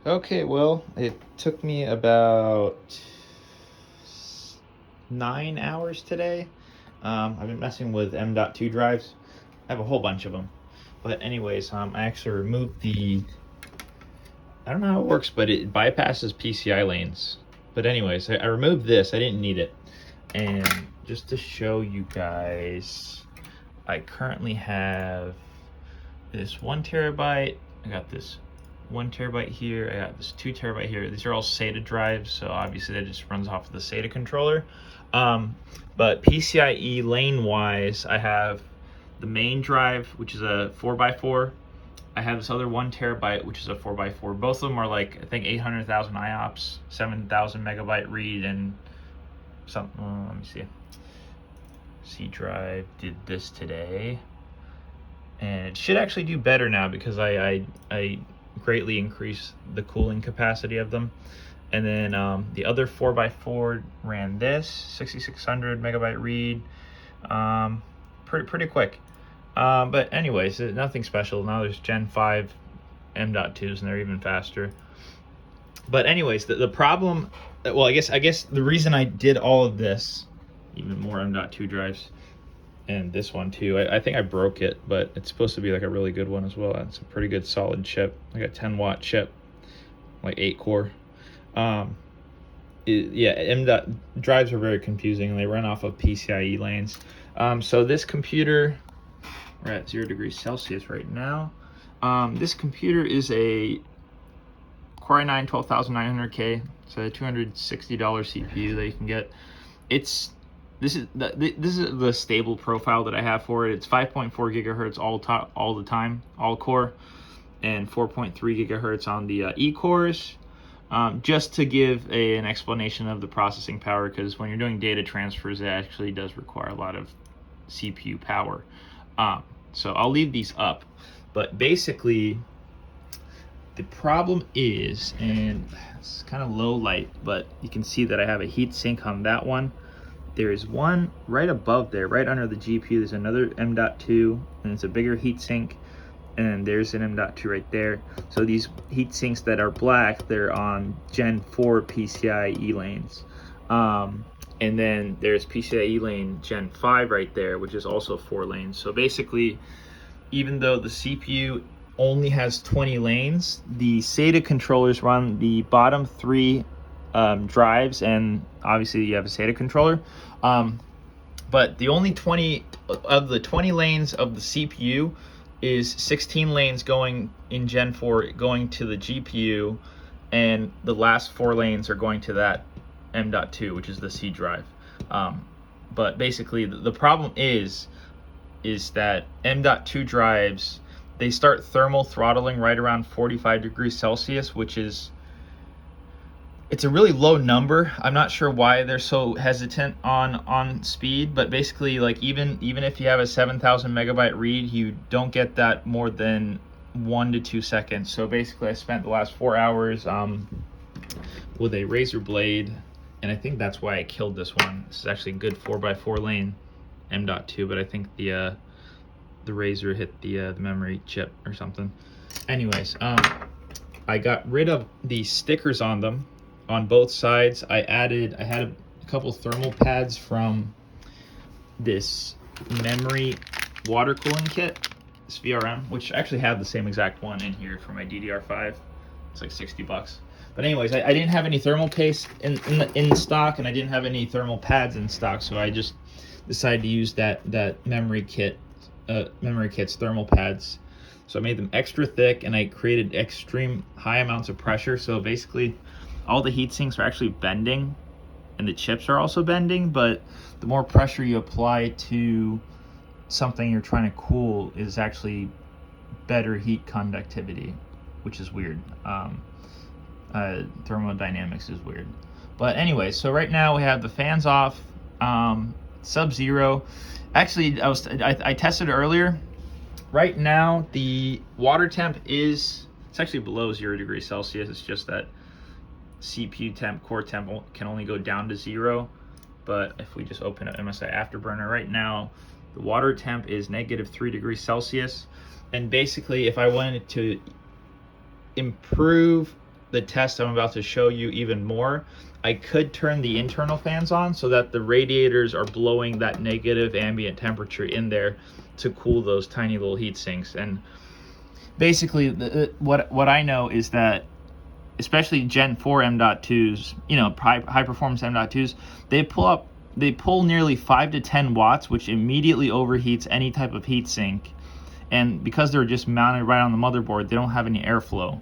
Okay, well, it took me about 9 hours today. I've been messing with M.2 drives. I have a whole bunch of them. But anyways, I actually removed I don't know how it works, but it bypasses PCI lanes. But anyways, I removed this. I didn't need it. And just to show you guys, I currently have this 1 TB. I got this 1 TB here. I got this 2 TB here. These are all SATA drives, so obviously that just runs off of the SATA controller. But PCIe lane wise, I have the main drive, which is a 4x4. I have this other 1 TB, which is a 4x4. Both of them are like, I think 800,000 IOPS, 7,000 megabyte read, and something. Let me see. C drive did this today, and it should actually do better now because I greatly increased the cooling capacity of them. And then the other 4x4 ran this 6600 megabyte read, pretty quick. But anyways, nothing special. Now there's Gen 5 M.2s, and they're even faster. But anyways, the problem, well, I guess the reason I did all of this, even more M.2 drives, and this one too, I think I broke it, but it's supposed to be like a really good one as well. It's a pretty good solid chip, like a 10-watt chip, like 8-core. Yeah, M.2 drives are very confusing, and they run off of PCIe lanes. So this computer, we're at 0 degrees Celsius right now. This computer is a Core i9 12900K. It's a $260 CPU that you can get. This is the stable profile that I have for it. It's 5.4 gigahertz all the time, all core, and 4.3 gigahertz on the E cores. Just to give an explanation of the processing power, because when you're doing data transfers, it actually does require a lot of CPU power. So I'll leave these up, but basically the problem is, and it's kind of low light, but you can see that I have a heat sink on that one. There is one right above there, right under the GPU. There's another M.2, and it's a bigger heat sink, and there's an M.2 right there. So these heat sinks that are black, they're on Gen 4 PCIe lanes. And then there's PCIe lane Gen 5 right there, which is also 4 lanes. So basically, even though the CPU only has 20 lanes, the SATA controllers run the bottom 3 drives, and obviously you have a SATA controller. But the only 20 of the 20 lanes of the CPU is 16 lanes going in Gen 4 going to the GPU, and the last 4 lanes are going to that M.2, which is the C drive. But basically the problem is that M.2 drives, they start thermal throttling right around 45 degrees Celsius, which is, it's a really low number. I'm not sure why they're so hesitant on speed, but basically, like, even if you have a 7,000 megabyte read, you don't get that more than 1 to 2 seconds. So basically, I spent the last 4 hours with a razor blade, and I think that's why I killed this one. This is actually a good 4x4 lane M.2, but I think the razor hit the memory chip or something. Anyways, I got rid of the stickers on them on both sides. I had a couple thermal pads from this memory water cooling kit, this VRM, which I actually have the same exact one in here for my DDR5. It's like $60. But anyways, I didn't have any thermal paste in stock, and I didn't have any thermal pads in stock, so I just decided to use that memory kit's thermal pads. So I made them extra thick, and I created extreme high amounts of pressure. So basically, all the heat sinks are actually bending, and the chips are also bending, but the more pressure you apply to something you're trying to cool is actually better heat conductivity, which is weird. Thermodynamics is weird. But anyway, so right now we have the fans off. Subzero. Actually, I tested earlier. Right now, the water temp it's actually below 0 degrees Celsius. It's just that CPU temp, core temp can only go down to 0. But if we just open up MSI Afterburner right now, the water temp is -3 degrees Celsius. And basically, if I wanted to improve the test I'm about to show you even more, I could turn the internal fans on so that the radiators are blowing that negative ambient temperature in there to cool those tiny little heat sinks. And basically, what I know is that, especially Gen 4 M.2s, you know, high performance M.2s, they pull nearly 5 to 10 watts, which immediately overheats any type of heat sink. And because they're just mounted right on the motherboard, they don't have any airflow.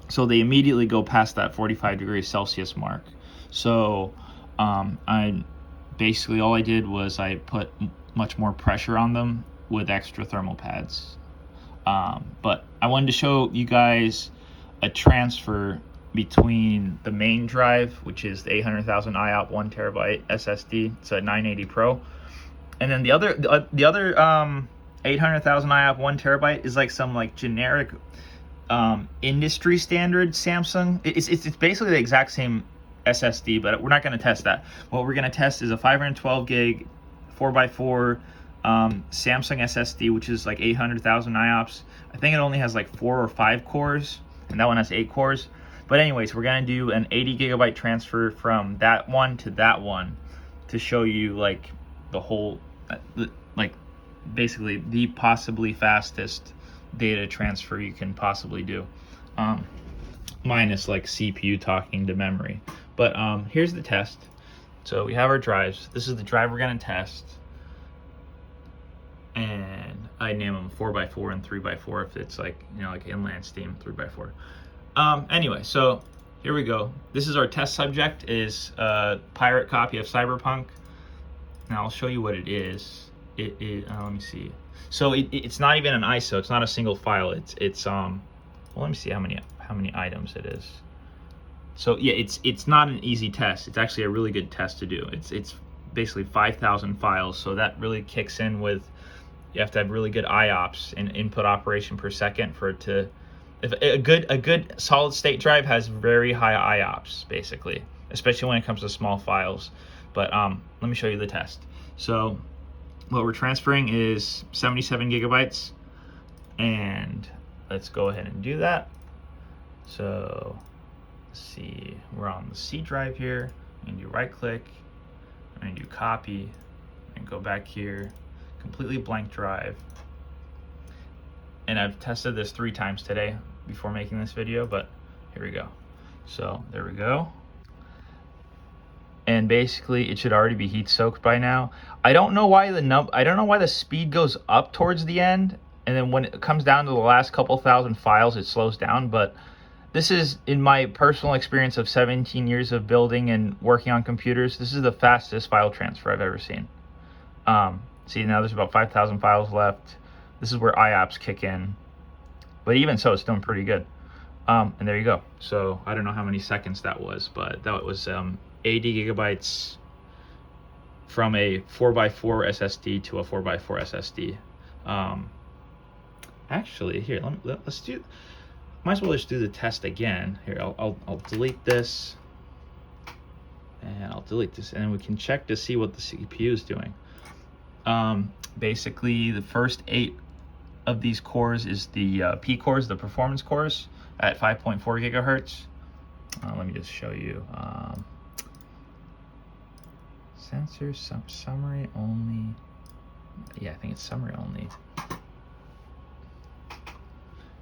So they immediately go past that 45 degrees Celsius mark. So I basically, all I did was I put much more pressure on them with extra thermal pads. But I wanted to show you guys a transfer between the main drive, which is the 800,000 IOP 1 terabyte SSD. It's a 980 Pro. And then the other 800,000 IOP 1 terabyte is like some like generic industry standard Samsung. It's basically the exact same SSD, but we're not going to test that. What we're going to test is a 512 gig 4x4 Samsung SSD, which is like 800,000 IOPS. I think it only has like 4 or 5 cores, and that one has 8 cores. But anyways, we're going to do an 80 gigabyte transfer from that one to that one to show you like the whole, like basically the possibly fastest data transfer you can possibly do, minus like CPU talking to memory. But here's the test. So we have our drives. This is the drive we're going to test, and I name them 4x4 and 3x4 if it's like, you know, like inland steam 3x4. Anyway, so here we go. This is our test subject, is a pirate copy of Cyberpunk. Now I'll show you what it is. It is, let me see. So it's not even an ISO. It's not a single file. It's well, let me see how many items it is. So yeah, it's not an easy test. It's actually a really good test to do. It's basically 5,000 files. So that really kicks in with, you have to have really good IOPS and input operation per second for it to. If a good solid state drive has very high IOPS, basically, especially when it comes to small files. But let me show you the test. So what we're transferring is 77 gigabytes, and let's go ahead and do that. So let's see, we're on the C drive here. I'm gonna do right click, I'm gonna do copy, and go back here, completely blank drive. And I've tested this 3 times today before making this video, but here we go. So there we go. And basically it should already be heat soaked by now. I don't know why the speed goes up towards the end, and then when it comes down to the last couple thousand files it slows down. But this is, in my personal experience of 17 years of building and working on computers, this is the fastest file transfer I've ever seen. See, now there's about 5,000 files left. This is where IOPS kick in, but even so, it's doing pretty good. And there you go. So I don't know how many seconds that was, but that was 80 gigabytes from a 4x4 SSD to a 4x4 SSD. Actually, here, let's do. Might as well just do the test again. Here, I'll delete this, and I'll delete this, and then we can check to see what the CPU is doing. Basically, the first 8 of these cores is the P cores, the performance cores, at 5.4 gigahertz. Let me just show you. Sensor summary only. Yeah, I think it's summary only.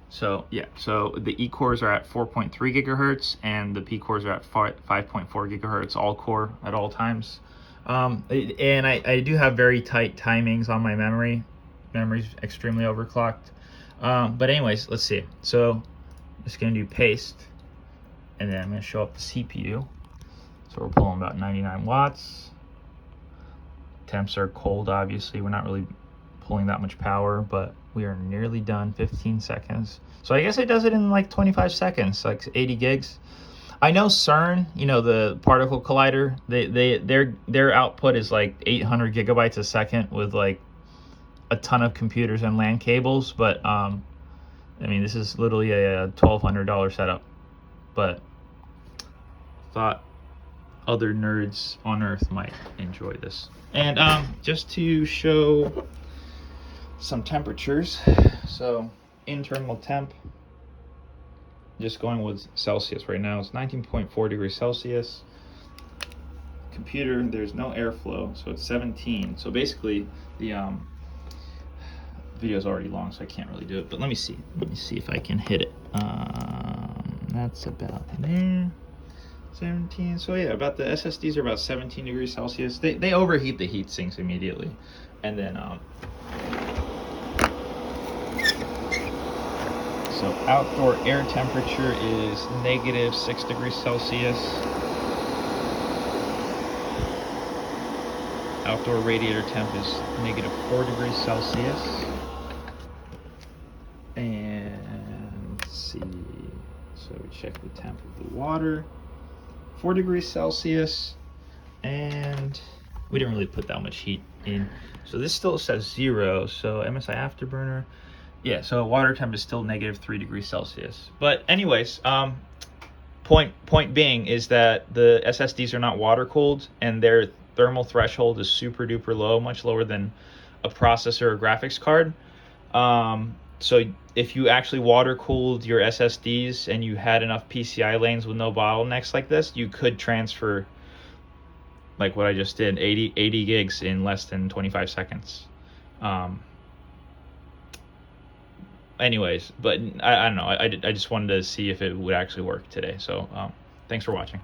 So yeah, so the E cores are at 4.3 gigahertz, and the P cores are at 5.4 gigahertz, all core at all times. And I do have very tight timings on my memory. Memory's extremely overclocked. But anyways, let's see. So I'm just gonna do paste, and then I'm gonna show up the CPU. So we're pulling about 99 watts. Temps are cold, obviously. We're not really pulling that much power, but we are nearly done. 15 seconds. So I guess it does it in like 25 seconds, like 80 gigs. I know CERN, you know, the particle collider, their output is like 800 gigabytes a second with like a ton of computers and LAN cables, but I mean, this is literally a $1,200 setup, but thought other nerds on earth might enjoy this. And just to show some temperatures, so internal temp just going with Celsius right now, it's 19.4 degrees Celsius. Computer, there's no airflow, so it's 17. So basically, the video is already long, so I can't really do it. But let me see if I can hit it. That's about there. 17. So yeah, about the SSDs are about 17 degrees Celsius. They overheat the heat sinks immediately, and then so outdoor air temperature is -6 degrees Celsius. Outdoor radiator temp is -4 degrees Celsius. And let's see. So we check the temp of the water. 4 degrees Celsius, and we didn't really put that much heat in. So this still says 0, so MSI Afterburner. Yeah, so water temp is still -3 degrees Celsius. But anyways, point being is that the SSDs are not water cooled, and their thermal threshold is super duper low, much lower than a processor or graphics card. So if you actually water cooled your SSDs and you had enough PCI lanes with no bottlenecks like this, you could transfer, like what I just did, 80 gigs in less than 25 seconds. Anyways, but I don't know, I just wanted to see if it would actually work today. So thanks for watching.